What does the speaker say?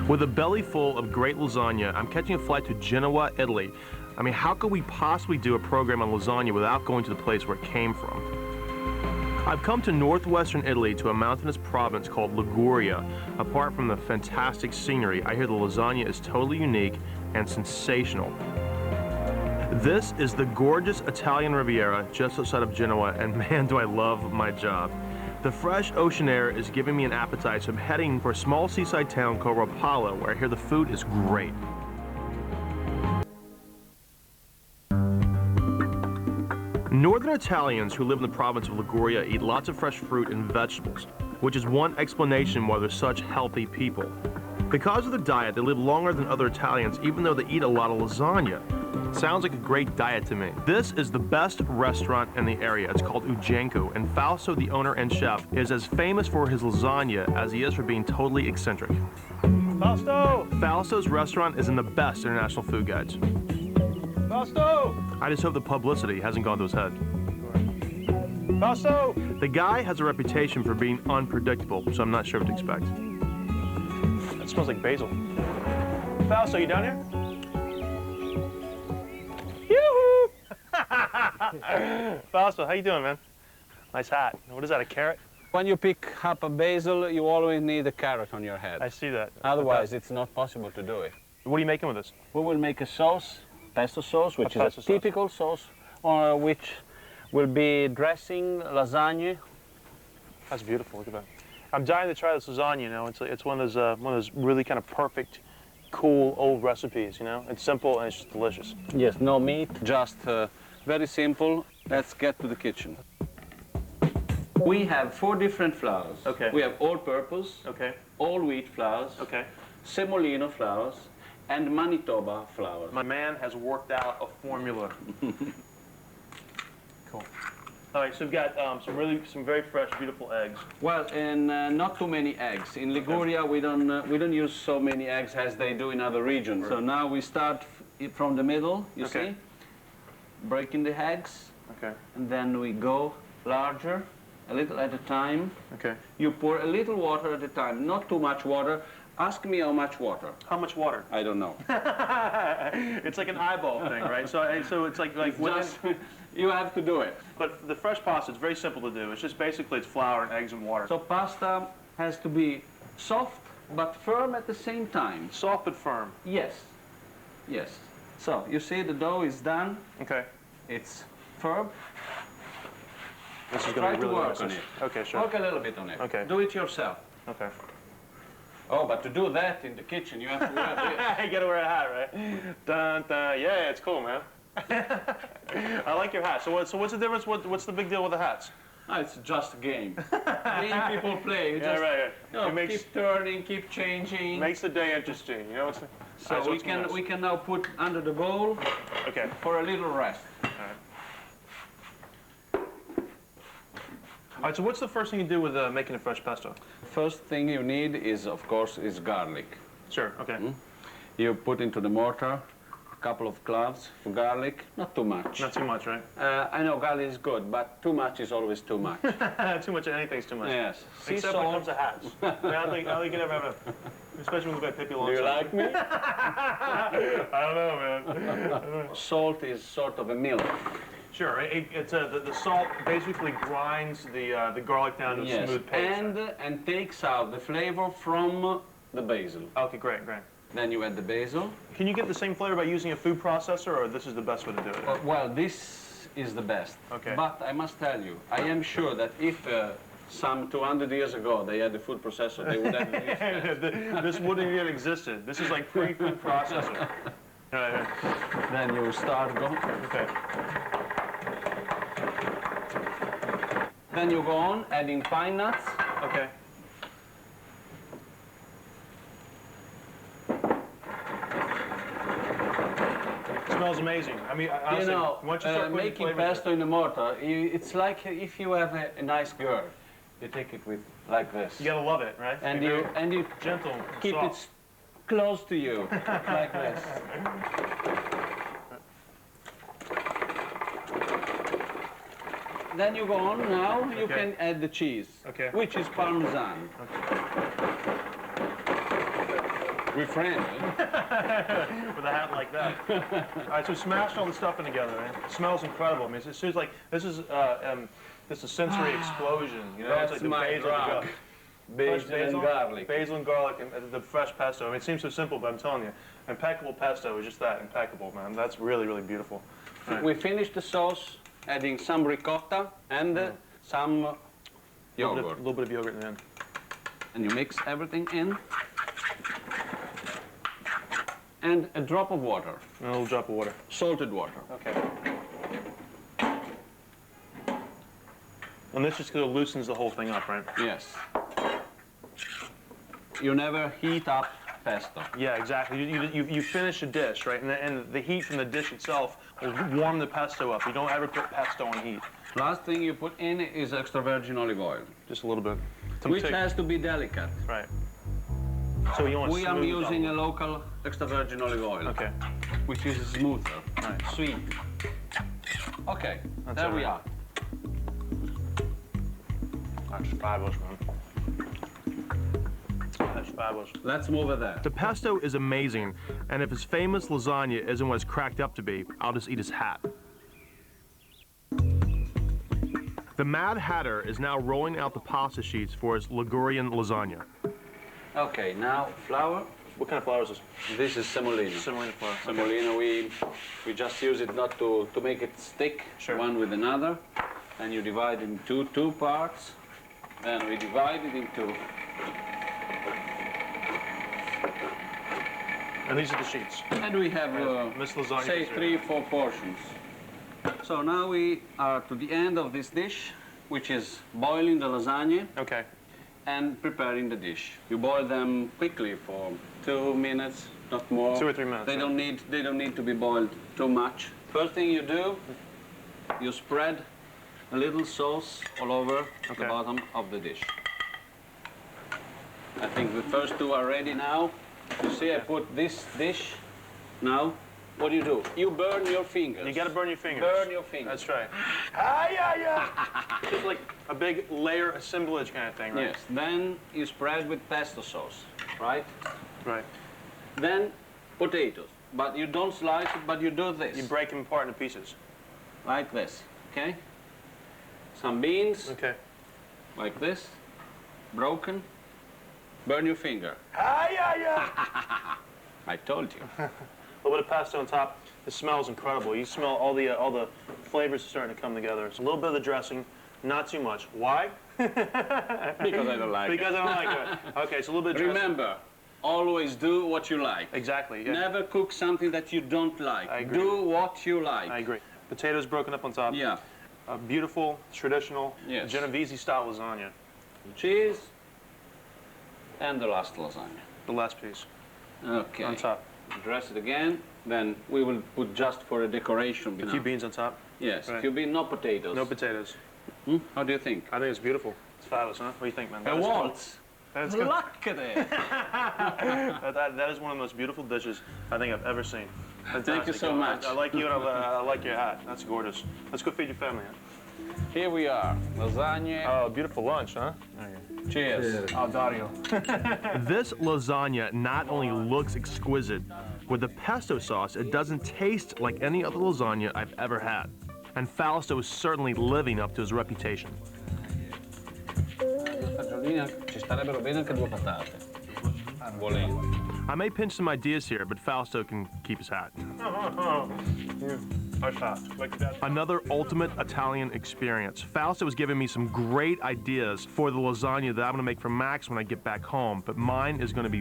With a belly full of great lasagna, I'm catching a flight to Genoa, Italy. I mean, how could we possibly do a program on lasagna without going to the place where it came from? I've come to northwestern Italy to a mountainous province called Liguria. Apart from the fantastic scenery, I hear the lasagna is totally unique and sensational. This is the gorgeous Italian Riviera just outside of Genoa, and man, do I love my job. The fresh ocean air is giving me an appetite, so I'm heading for a small seaside town called Rapallo, where I hear the food is great. Northern Italians who live in the province of Liguria eat lots of fresh fruit and vegetables, which is one explanation why they're such healthy people. Because of their diet, they live longer than other Italians, even though they eat a lot of lasagna. Sounds like a great diet to me. This is the best restaurant in the area. It's called Giancu, and Fausto, the owner and chef, is as famous for his lasagna as he is for being totally eccentric. Fausto! Fausto's restaurant is in the best international food guides. Fausto! I just hope the publicity hasn't gone to his head. Fausto! The guy has a reputation for being unpredictable, so I'm not sure what to expect. That smells like basil. Fausto, you down here? Yoo-hoo! Fausto, how you doing, man? Nice hat. What is that, a carrot? When you pick up a basil, you always need a carrot on your head. I see that. Otherwise, it's not possible to do it. What are you making with this? We will make a sauce, pesto sauce, which is pesto a sauce. typical sauce, which will be dressing, lasagna. That's beautiful. Look at that. I'm dying to try this lasagna. You know, it's one of those really kind of perfect, cool old recipes. You know, it's simple and it's just delicious. Yes, no meat, just very simple. Let's get to the kitchen. We have 4 different flours. Okay. We have all-purpose, Okay. all wheat flours, Okay. semolino flours, and Manitoba flour. My man has worked out a formula. Cool. All right, so we've got some very fresh, beautiful eggs. Well, and not too many eggs. In Liguria, we don't use so many eggs as they do in other regions. Right. So now we start from the middle. You Okay. see, breaking the eggs, Okay. and then we go larger, a little at a time. Okay. You pour a little water at a time, not too much water. Ask me how much water. How much water? I don't know. It's like an eyeball thing, right? So it's like Just, you have to do it. But the fresh pasta, it's very simple to do. It's just basically it's flour and eggs and water. So pasta has to be soft but firm at the same time. Soft but firm. Yes, yes. So you see the dough is done. Okay. It's firm. This is Try going to to be really work on nice. it. Okay, sure. Work a little bit on it. Okay. Do it yourself. Okay. Oh, but to do that in the kitchen, you have to wear this. You gotta wear a hat, right? Dun, dun. Yeah, it's cool, man. I like your hat. So what's the difference? What's the big deal with the hats? No, it's just a game. Game people play. You Yeah, just, right. you know, It makes keep turning, keep changing. makes the day interesting. You know what's So Alright, we can now put under the bowl Okay. for a little rest. All right. So what's the first thing you do with making a fresh pesto? First thing you need is, of course, is garlic. Sure. Okay. You put into the mortar a couple of cloves for garlic, not too much. Not too much, right? I know garlic is good, but too much is always too much. Too much of anything's too much. Yes. Sea Except when it comes salt. to hats. I mean, I don't think you can ever have a, especially when you've got Pippi Do Longstocking. you like me? I don't know, man. Salt is sort of a milk. Sure. It's the salt basically grinds the garlic down to a Yes, smooth paste. and takes out the flavor from the basil. Okay, great, great. Then you add the basil. Can you get the same flavor by using a food processor, or this is the best way to do it? Well, this is the best. Okay. But I must tell you, I am sure that if some 200 years ago they had a food processor, they would have this. This wouldn't even have existed. This is like pre-food processor. Right. Then you start going. Okay. Then you go on adding pine nuts. Okay. Smells amazing. I mean, honestly, You know, once you start putting making flavor into pesto in the mortar, it's like if you have a nice girl, you take it with like this, you gotta love it, right? and Be you very gentle, keep soft. it close to you, like this. Then you go on. Now you Okay. can add the cheese, Okay. which is Parmesan. We're friends. With a hat like that. All right, so smashed all the stuff in together, man. It smells incredible. I mean, it seems like this is a sensory explosion. You know, That's it's like my the basil, drug. Basil and garlic. Basil and garlic, and the fresh pesto. I mean, it seems so simple, but I'm telling you, impeccable pesto is just that, impeccable, man. That's really, really beautiful. Right. We finished the sauce, adding some ricotta and some yogurt. A little bit of yogurt in the end. And you mix everything in. And a drop of water. And a little drop of water. Salted water. Okay. And this just kind of loosens the whole thing up, right? Yes. You never heat up pesto. Yeah, exactly. You finish a dish, right? And the heat from the dish itself will warm the pesto up. You don't ever put pesto on heat. Last thing you put in is extra virgin olive oil. Just a little bit. Which has to be delicate. Right. So you want We are using a local extra virgin olive oil. Okay. Which is smoother, Right. sweet. Okay, That's there all we right. are. That's fabulous, man. That's fabulous. Let's move it there. The pesto is amazing, and if his famous lasagna isn't what it's cracked up to be, I'll just eat his hat. The Mad Hatter is now rolling out the pasta sheets for his Ligurian lasagna. Okay, now flour. What kind of flour is this? This is semolina. Semolina flour. Semolina, we just use it not to make it stick Sure. one with another. And you divide it into two parts. Then we divide it into... And these are the sheets. And we have, Miss Lasagna say, dessert. 3-4 portions. So now we are to the end of this dish, which is boiling the lasagna Okay. and preparing the dish. You boil them quickly for 2 minutes, not more. 2 or 3 minutes. They right? don't need to be boiled too much. First thing you do, you spread a little sauce all over the Okay. bottom of the dish. I think the first two are ready now. You see, I put this dish. Now, what do? You burn your fingers. You gotta burn your fingers. Burn your fingers. That's right. Just like a big layer assemblage kind of thing, right? Yes. Then you spread with pesto sauce, right? Right. Then potatoes. But you don't slice it, but you do this. You break them apart into pieces. Like this, okay? Some beans, Okay. like this, broken. Burn your finger. I told you. A little bit of pesto on top. It smells incredible. You smell all the flavors starting to come together. It's a little bit of the dressing, not too much. Why? Because I don't like it. Because I don't like it. Okay, so a little bit of dressing. Remember, always do what you like. Exactly. Yeah. Never cook something that you don't like. I agree. Do what you like. I agree. Potatoes broken up on top. Yeah. A beautiful, traditional, Yes. Genovese-style lasagna. Cheese. And the last lasagna. The last piece. Okay. On top. Dress it again. Then we will put just for a decoration. A few beans on top. Yes. Right. Cumin, no potatoes. No potatoes. Hmm? How do you think? I think it's beautiful. It's fabulous, huh? What do you think, man? A That is cool. waltz. That is good. Look at it. That is one of the most beautiful dishes I think I've ever seen. Thank you so much. I like you and I like your hat. That's gorgeous. Let's go feed your family. Huh? Here we are. Lasagna. Oh, beautiful lunch, huh? Cheers. Oh, Dario. This lasagna not only looks exquisite, with the pesto sauce, it doesn't taste like any other lasagna I've ever had. And Fausto is certainly living up to his reputation. Ci starebbero bene anche 2 patate. Volendo. I may pinch some ideas here, but Fausto can keep his hat. Another ultimate Italian experience. Fausto was giving me some great ideas for the lasagna that I'm gonna make for Max when I get back home, but mine is gonna be